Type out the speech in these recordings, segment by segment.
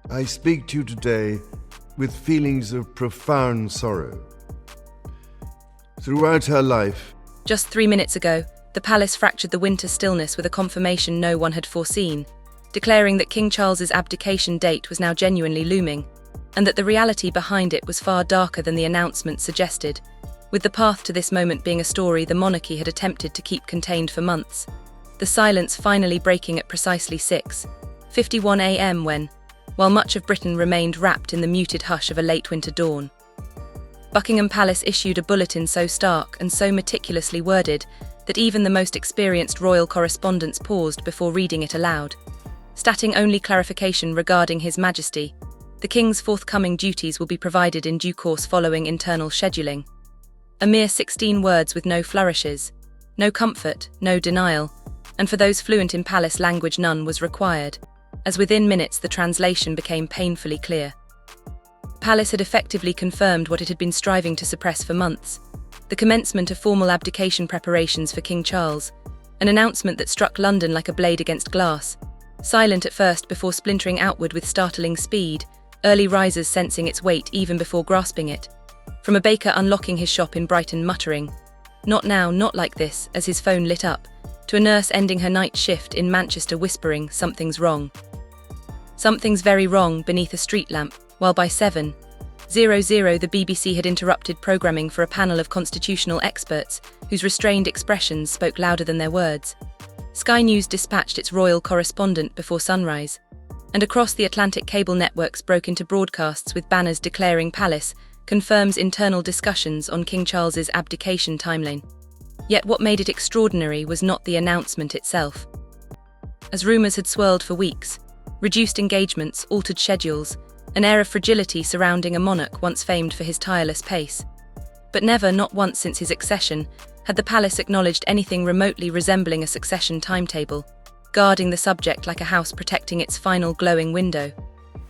I speak to you today with feelings of profound sorrow. Throughout her life, Just 3 minutes ago, the palace fractured the winter stillness with a confirmation no one had foreseen, declaring that King Charles's abdication date was now genuinely looming, and that the reality behind it was far darker than the announcement suggested, with the path to this moment being a story the monarchy had attempted to keep contained for months, the silence finally breaking at precisely 6:51 a.m. when, while much of Britain remained wrapped in the muted hush of a late winter dawn, Buckingham Palace issued a bulletin so stark and so meticulously worded that even the most experienced royal correspondents paused before reading it aloud, stating only clarification regarding His Majesty. The King's forthcoming duties will be provided in due course following internal scheduling. A mere 16 words with no flourishes, no comfort, no denial, and for those fluent in palace language none was required, as within minutes the translation became painfully clear. Palace had effectively confirmed what it had been striving to suppress for months: the commencement of formal abdication preparations for King Charles, an announcement that struck London like a blade against glass, silent at first before splintering outward with startling speed, early risers sensing its weight even before grasping it, from a baker unlocking his shop in Brighton muttering, "Not now, not like this," as his phone lit up, to a nurse ending her night shift in Manchester whispering, "Something's wrong. Something's very wrong," beneath a street lamp, while by 7:00 the BBC had interrupted programming for a panel of constitutional experts whose restrained expressions spoke louder than their words. Sky News dispatched its royal correspondent before sunrise, and across the Atlantic cable networks broke into broadcasts with banners declaring Palace confirms internal discussions on King Charles's abdication timeline. Yet what made it extraordinary was not the announcement itself. As rumours had swirled for weeks, reduced engagements, altered schedules, an air of fragility surrounding a monarch once famed for his tireless pace. But never, not once since his accession, had the palace acknowledged anything remotely resembling a succession timetable, guarding the subject like a house protecting its final glowing window.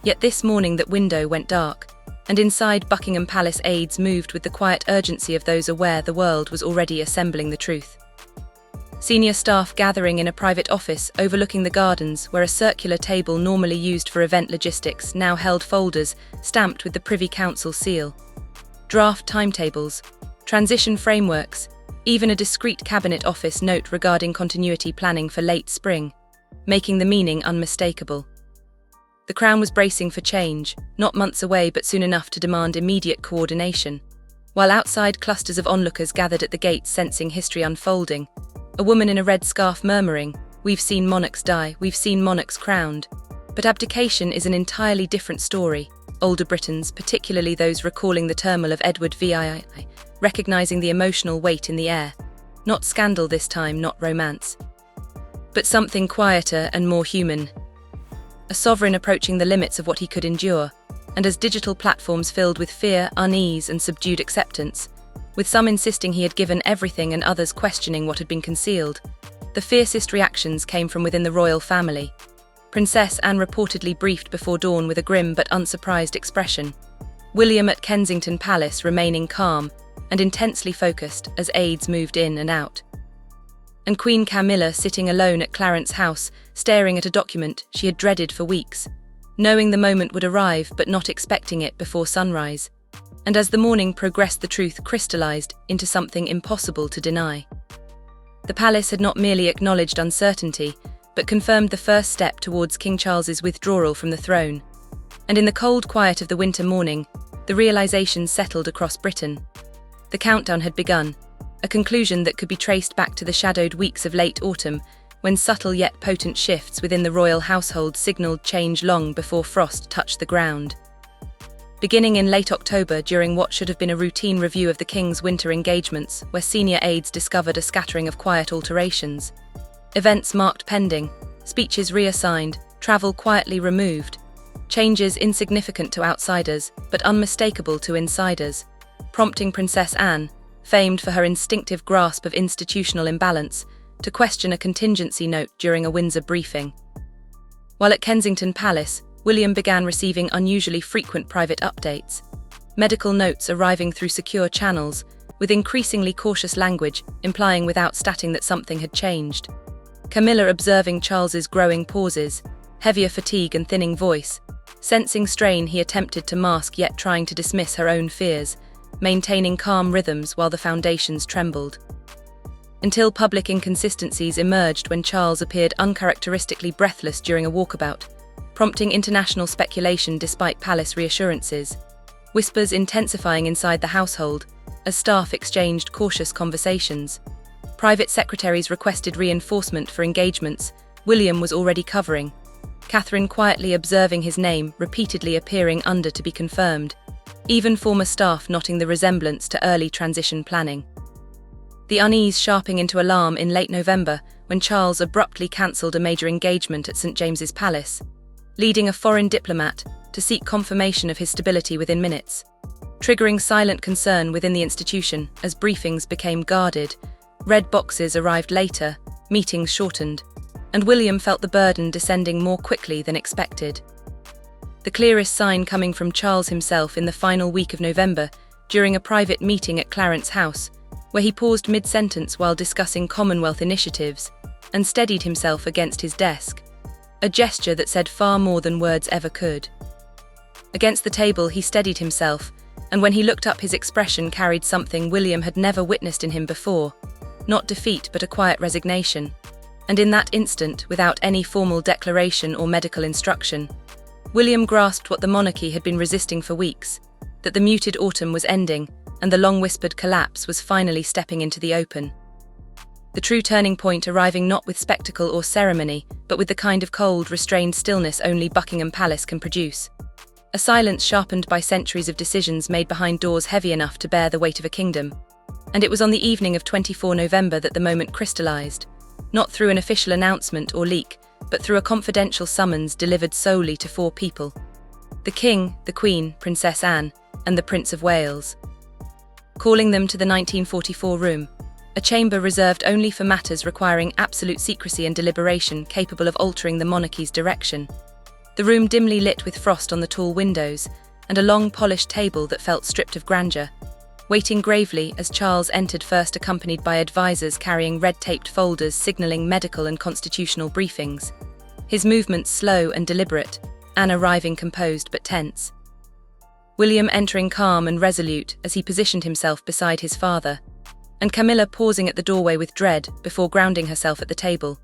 Yet this morning that window went dark, and inside Buckingham Palace aides moved with the quiet urgency of those aware the world was already assembling the truth. Senior staff gathering in a private office overlooking the gardens where a circular table normally used for event logistics now held folders stamped with the Privy Council seal. Draft timetables, transition frameworks, even a discreet cabinet office note regarding continuity planning for late spring, making the meaning unmistakable. The Crown was bracing for change, not months away but soon enough to demand immediate coordination. While outside clusters of onlookers gathered at the gates sensing history unfolding, a woman in a red scarf murmuring, "We've seen monarchs die, we've seen monarchs crowned." But abdication is an entirely different story. Older Britons, particularly those recalling the turmoil of Edward VII, recognising the emotional weight in the air. Not scandal this time, not romance, but something quieter and more human. A sovereign approaching the limits of what he could endure, and as digital platforms filled with fear, unease and subdued acceptance, with some insisting he had given everything and others questioning what had been concealed. The fiercest reactions came from within the royal family. Princess Anne reportedly briefed before dawn with a grim but unsurprised expression. William at Kensington Palace remaining calm and intensely focused as aides moved in and out. And Queen Camilla sitting alone at Clarence House, staring at a document she had dreaded for weeks, knowing the moment would arrive but not expecting it before sunrise. And as the morning progressed, the truth crystallized into something impossible to deny. The palace had not merely acknowledged uncertainty, but confirmed the first step towards King Charles's withdrawal from the throne. And in the cold quiet of the winter morning, the realization settled across Britain. The countdown had begun, a conclusion that could be traced back to the shadowed weeks of late autumn, when subtle yet potent shifts within the royal household signaled change long before frost touched the ground. Beginning in late October during what should have been a routine review of the King's winter engagements, where senior aides discovered a scattering of quiet alterations. Events marked pending, speeches reassigned, travel quietly removed. Changes insignificant to outsiders, but unmistakable to insiders, prompting Princess Anne, famed for her instinctive grasp of institutional imbalance, to question a contingency note during a Windsor briefing. While at Kensington Palace, William began receiving unusually frequent private updates, medical notes arriving through secure channels, with increasingly cautious language implying without stating that something had changed. Camilla observing Charles's growing pauses, heavier fatigue and thinning voice. Sensing strain, he attempted to mask yet trying to dismiss her own fears, maintaining calm rhythms while the foundations trembled. Until public inconsistencies emerged when Charles appeared uncharacteristically breathless during a walkabout, prompting international speculation despite palace reassurances. Whispers intensifying inside the household as staff exchanged cautious conversations. Private secretaries requested reinforcement for engagements William was already covering, Catherine quietly observing his name repeatedly appearing under to be confirmed, even former staff noting the resemblance to early transition planning. The unease sharpening into alarm in late November when Charles abruptly cancelled a major engagement at St James's Palace, leading a foreign diplomat to seek confirmation of his stability within minutes, triggering silent concern within the institution as briefings became guarded, red boxes arrived later, meetings shortened, and William felt the burden descending more quickly than expected. The clearest sign coming from Charles himself in the final week of November during a private meeting at Clarence House, where he paused mid-sentence while discussing Commonwealth initiatives and steadied himself against his desk, a gesture that said far more than words ever could. Against the table he steadied himself, and when he looked up his expression carried something William had never witnessed in him before, not defeat but a quiet resignation. And in that instant, without any formal declaration or medical instruction, William grasped what the monarchy had been resisting for weeks, that the muted autumn was ending and the long-whispered collapse was finally stepping into the open. The true turning point arriving not with spectacle or ceremony, but with the kind of cold, restrained stillness only Buckingham Palace can produce. A silence sharpened by centuries of decisions made behind doors heavy enough to bear the weight of a kingdom. And it was on the evening of 24 November that the moment crystallized, not through an official announcement or leak, but through a confidential summons delivered solely to 4 people: the King, the Queen, Princess Anne, and the Prince of Wales. Calling them to the 1944 room, a chamber reserved only for matters requiring absolute secrecy and deliberation capable of altering the monarchy's direction. The room dimly lit with frost on the tall windows, and a long polished table that felt stripped of grandeur, waiting gravely as Charles entered, first accompanied by advisors carrying red-taped folders signalling medical and constitutional briefings. His movements slow and deliberate, Anne arriving composed but tense. William entering calm and resolute as he positioned himself beside his father, and Camilla pausing at the doorway with dread before grounding herself at the table.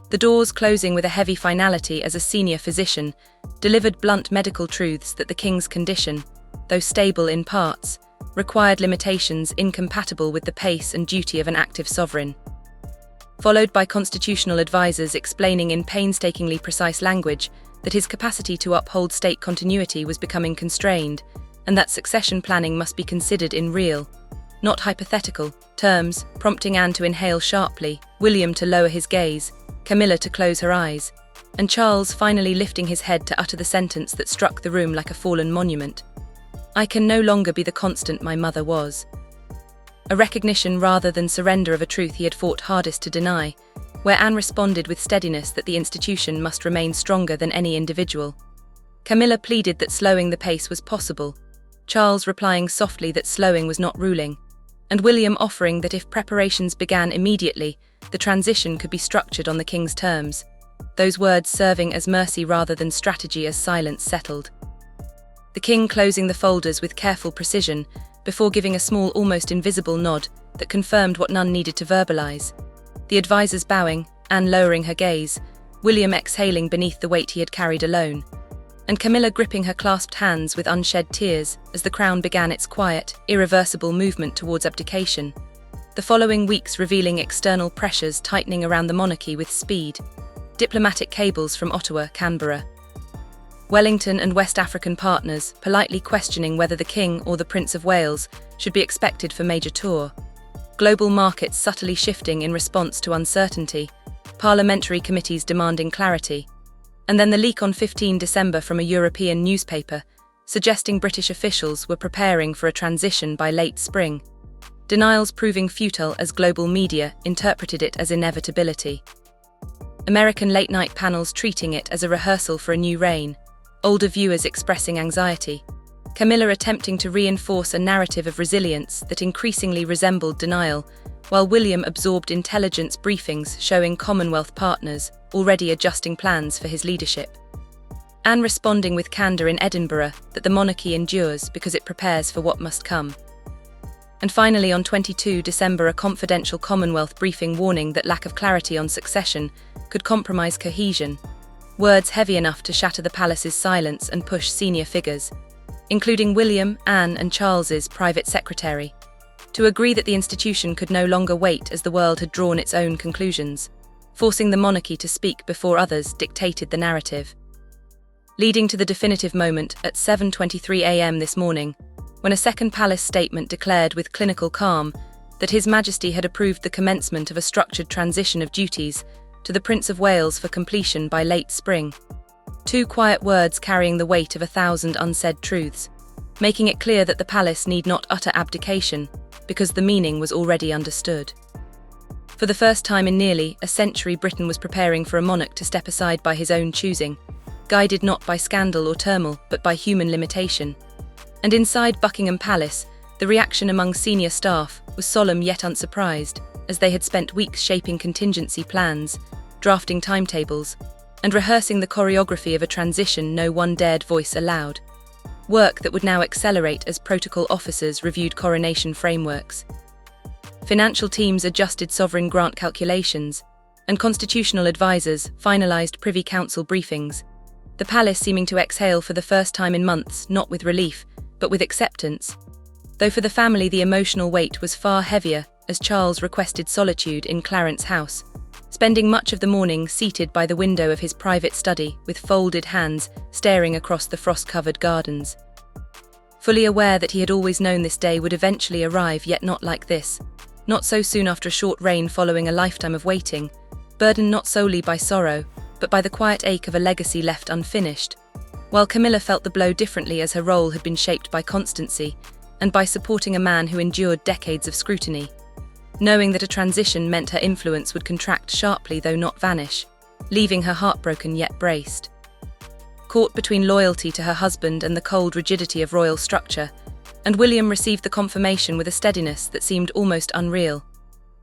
The doors closing with a heavy finality as a senior physician delivered blunt medical truths that the king's condition, though stable in parts, required limitations incompatible with the pace and duty of an active sovereign. Followed by constitutional advisors explaining in painstakingly precise language that his capacity to uphold state continuity was becoming constrained, and that succession planning must be considered in real, not hypothetical, terms, prompting Anne to inhale sharply, William to lower his gaze, Camilla to close her eyes, and Charles finally lifting his head to utter the sentence that struck the room like a fallen monument: "I can no longer be the constant my mother was." A recognition rather than surrender of a truth he had fought hardest to deny, where Anne responded with steadiness that the institution must remain stronger than any individual. Camilla pleaded that slowing the pace was possible, Charles replying softly that slowing was not ruling, and William offering that if preparations began immediately, the transition could be structured on the king's terms, those words serving as mercy rather than strategy as silence settled. The king closing the folders with careful precision before giving a small, almost invisible nod that confirmed what none needed to verbalize. The advisors bowing, Anne lowering her gaze, William exhaling beneath the weight he had carried alone, and Camilla gripping her clasped hands with unshed tears as the crown began its quiet, irreversible movement towards abdication. The following weeks revealing external pressures tightening around the monarchy with speed. Diplomatic cables from Ottawa, Canberra, Wellington and West African partners politely questioning whether the King or the Prince of Wales should be expected for major tour. Global markets subtly shifting in response to uncertainty, parliamentary committees demanding clarity, and then the leak on 15 December from a European newspaper suggesting British officials were preparing for a transition by late spring. Denials proving futile as global media interpreted it as inevitability. American late-night panels treating it as a rehearsal for a new reign, older viewers expressing anxiety, Camilla attempting to reinforce a narrative of resilience that increasingly resembled denial, while William absorbed intelligence briefings showing Commonwealth partners already adjusting plans for his leadership. Anne responding with candour in Edinburgh that the monarchy endures because it prepares for what must come. And finally, on 22 December, a confidential Commonwealth briefing warning that lack of clarity on succession could compromise cohesion, words heavy enough to shatter the palace's silence and push senior figures, including William, Anne and Charles's private secretary, to agree that the institution could no longer wait as the world had drawn its own conclusions, forcing the monarchy to speak before others dictated the narrative. Leading to the definitive moment at 7:23 a.m. this morning, when a second palace statement declared with clinical calm that His Majesty had approved the commencement of a structured transition of duties to the Prince of Wales for completion by late spring. 2 quiet words carrying the weight of 1,000 unsaid truths, making it clear that the palace need not utter abdication because the meaning was already understood. For the first time in nearly a century, Britain was preparing for a monarch to step aside by his own choosing, guided not by scandal or turmoil but by human limitation. And inside Buckingham Palace, the reaction among senior staff was solemn yet unsurprised, as they had spent weeks shaping contingency plans, drafting timetables, and rehearsing the choreography of a transition no one dared voice aloud. Work that would now accelerate as protocol officers reviewed coronation frameworks. Financial teams adjusted sovereign grant calculations, and constitutional advisors finalised Privy Council briefings, the palace seeming to exhale for the first time in months, not with relief, but with acceptance. Though for the family the emotional weight was far heavier as Charles requested solitude in Clarence House, spending much of the morning seated by the window of his private study with folded hands staring across the frost-covered gardens. Fully aware that he had always known this day would eventually arrive, yet not like this, not so soon after a short reign following a lifetime of waiting, burdened not solely by sorrow, but by the quiet ache of a legacy left unfinished, while Camilla felt the blow differently as her role had been shaped by constancy and by supporting a man who endured decades of scrutiny, knowing that a transition meant her influence would contract sharply though not vanish, leaving her heartbroken yet braced. Caught between loyalty to her husband and the cold rigidity of royal structure, and William received the confirmation with a steadiness that seemed almost unreal,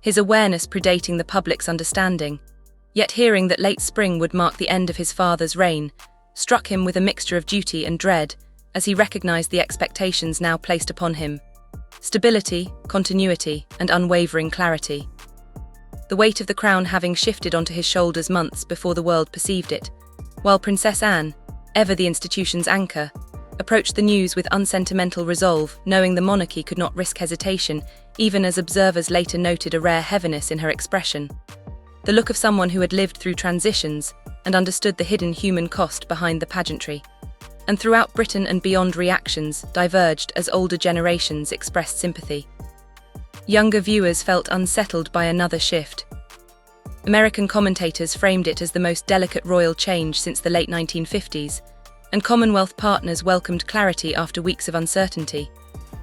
his awareness predating the public's understanding, yet hearing that late spring would mark the end of his father's reign struck him with a mixture of duty and dread as he recognised the expectations now placed upon him. Stability, continuity, and unwavering clarity. The weight of the crown having shifted onto his shoulders months before the world perceived it, while Princess Anne, ever the institution's anchor, approached the news with unsentimental resolve, knowing the monarchy could not risk hesitation, even as observers later noted a rare heaviness in her expression. The look of someone who had lived through transitions and understood the hidden human cost behind the pageantry. And throughout Britain and beyond, reactions diverged as older generations expressed sympathy. Younger viewers felt unsettled by another shift. American commentators framed it as the most delicate royal change since the late 1950s, and Commonwealth partners welcomed clarity after weeks of uncertainty.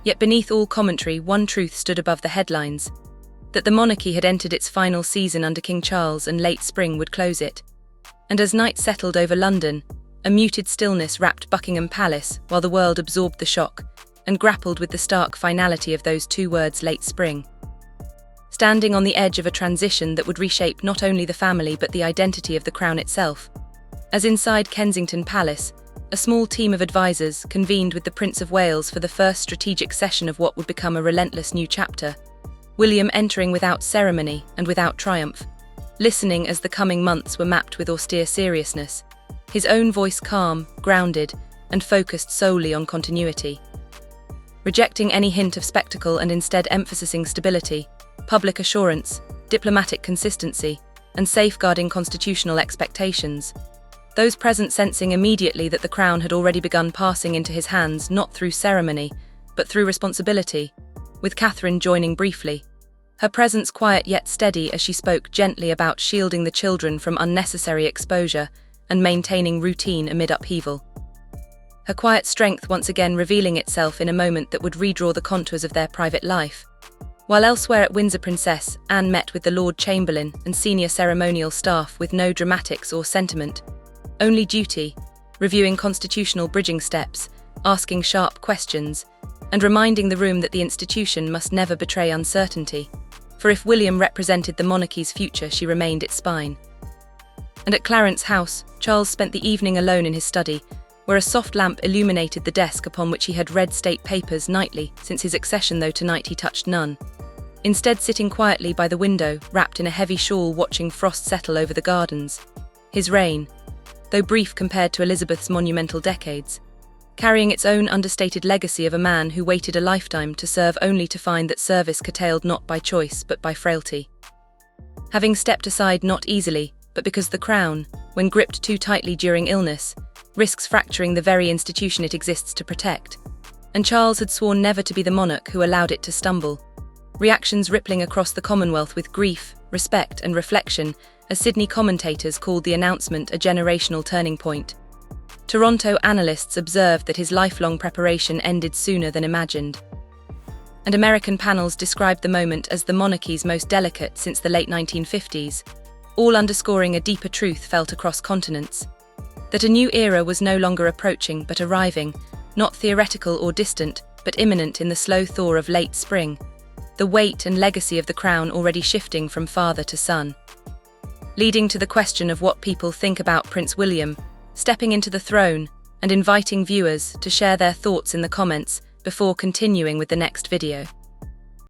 Yet beneath all commentary, one truth stood above the headlines: that the monarchy had entered its final season under King Charles and late spring would close it. And as night settled over London, a muted stillness wrapped Buckingham Palace while the world absorbed the shock and grappled with the stark finality of those 2 words, late spring. Standing on the edge of a transition that would reshape not only the family but the identity of the crown itself. As inside Kensington Palace, a small team of advisors convened with the Prince of Wales for the first strategic session of what would become a relentless new chapter, William entering without ceremony and without triumph, listening as the coming months were mapped with austere seriousness, his own voice calm, grounded, and focused solely on continuity. Rejecting any hint of spectacle and instead emphasizing stability, public assurance, diplomatic consistency, and safeguarding constitutional expectations. Those present sensing immediately that the crown had already begun passing into his hands not through ceremony, but through responsibility, with Catherine joining briefly, her presence quiet yet steady as she spoke gently about shielding the children from unnecessary exposure and maintaining routine amid upheaval. Her quiet strength once again revealing itself in a moment that would redraw the contours of their private life. While elsewhere at Windsor, Princess Anne met with the Lord Chamberlain and senior ceremonial staff with no dramatics or sentiment, only duty, reviewing constitutional bridging steps, asking sharp questions, and reminding the room that the institution must never betray uncertainty. for if William represented the monarchy's future, she remained its spine. And at Clarence House, Charles spent the evening alone in his study, where a soft lamp illuminated the desk upon which he had read state papers nightly since his accession, though tonight he touched none. Instead, sitting quietly by the window, wrapped in a heavy shawl, watching frost settle over the gardens. His reign, though brief compared to Elizabeth's monumental decades, carrying its own understated legacy of a man who waited a lifetime to serve only to find that service curtailed not by choice but by frailty. Having stepped aside not easily, but because the crown, when gripped too tightly during illness, risks fracturing the very institution it exists to protect. And Charles had sworn never to be the monarch who allowed it to stumble. Reactions rippling across the Commonwealth with grief, respect and reflection as Sydney commentators called the announcement a generational turning point. Toronto analysts observed that his lifelong preparation ended sooner than imagined. And American panels described the moment as the monarchy's most delicate since the late 1950s, all underscoring a deeper truth felt across continents. That a new era was no longer approaching but arriving, not theoretical or distant, but imminent in the slow thaw of late spring. The weight and legacy of the crown already shifting from father to son. Leading to the question of what people think about Prince William stepping into the throne, and inviting viewers to share their thoughts in the comments before continuing with the next video.